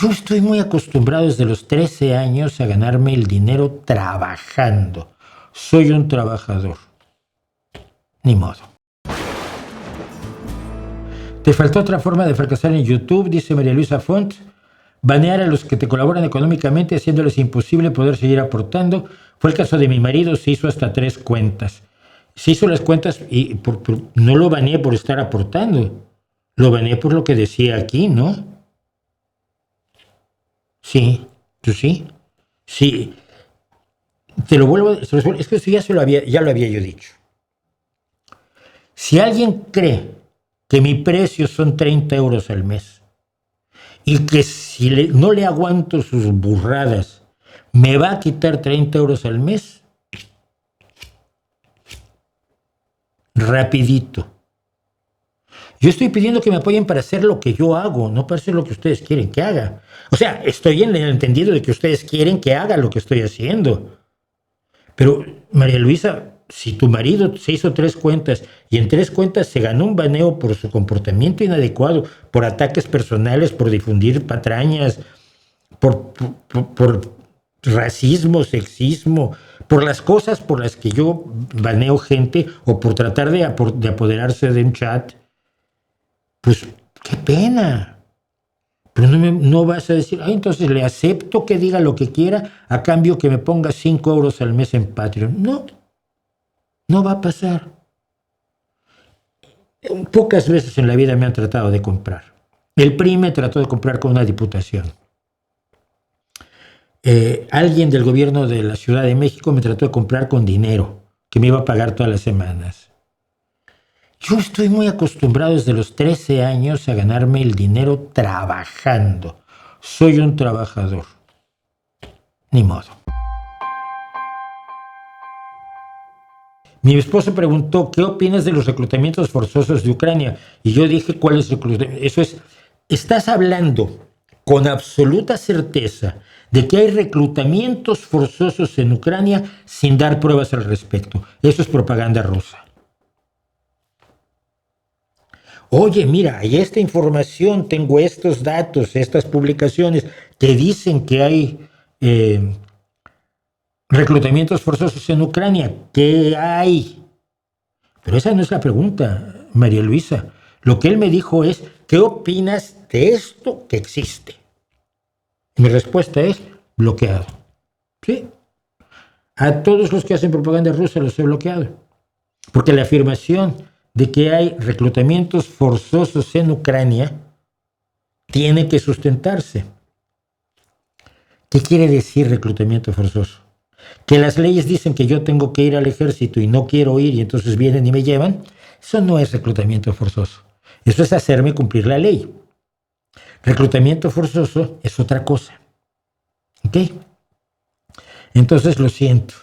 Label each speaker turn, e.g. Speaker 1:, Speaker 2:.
Speaker 1: Yo estoy muy acostumbrado desde los 13 años a ganarme el dinero trabajando. Soy un trabajador. Ni modo. Te faltó otra forma de fracasar en YouTube, dice María Luisa Font. Banear a los que te colaboran económicamente, haciéndoles imposible poder seguir aportando. Fue el caso de mi marido, se hizo hasta 3 cuentas. Se hizo las cuentas y no lo baneé por estar aportando. Lo baneé por lo que decía aquí, ¿no? Sí, pues sí. Sí. Te lo vuelvo, es que eso ya lo había yo dicho. Si alguien cree que mi precio son 30 euros al mes y que si no le aguanto sus burradas, me va a quitar 30 euros al mes, rapidito. Yo estoy pidiendo que me apoyen para hacer lo que yo hago, no para hacer lo que ustedes quieren que haga. O sea, estoy en el entendido de que ustedes quieren que haga lo que estoy haciendo. Pero, María Luisa, si tu marido se hizo 3 cuentas y en 3 cuentas se ganó un baneo por su comportamiento inadecuado, por ataques personales, por difundir patrañas, por racismo, sexismo, por las cosas por las que yo baneo gente o por tratar de apoderarse de un chat, pues qué pena. Pero no vas a decir, entonces le acepto que diga lo que quiera a cambio que me ponga 5 euros al mes en Patreon. No va a pasar. Pocas veces en la vida me han tratado de comprar. El PRI me trató de comprar con una diputación. Alguien del gobierno de la Ciudad de México me trató de comprar con dinero que me iba a pagar todas las semanas. Yo estoy muy acostumbrado desde los 13 años a ganarme el dinero trabajando. Soy un trabajador. Ni modo. Mi esposo preguntó, ¿qué opinas de los reclutamientos forzosos de Ucrania? Y yo dije, ¿cuál es el reclutamiento? Eso es, estás hablando con absoluta certeza de que hay reclutamientos forzosos en Ucrania sin dar pruebas al respecto. Eso es propaganda rusa. Oye, mira, hay esta información, tengo estos datos, estas publicaciones que dicen que hay reclutamientos forzosos en Ucrania. ¿Qué hay? Pero esa no es la pregunta, María Luisa. Lo que él me dijo es, ¿qué opinas de esto que existe? Y mi respuesta es, bloqueado. ¿Sí? A todos los que hacen propaganda rusa los he bloqueado. Porque la afirmación de que hay reclutamientos forzosos en Ucrania tiene que sustentarse. ¿Qué quiere decir reclutamiento forzoso? Que las leyes dicen que yo tengo que ir al ejército y no quiero ir y entonces vienen y me llevan. Eso no es reclutamiento forzoso. Eso es hacerme cumplir la ley. Reclutamiento forzoso es otra cosa. ¿Ok? Entonces lo siento.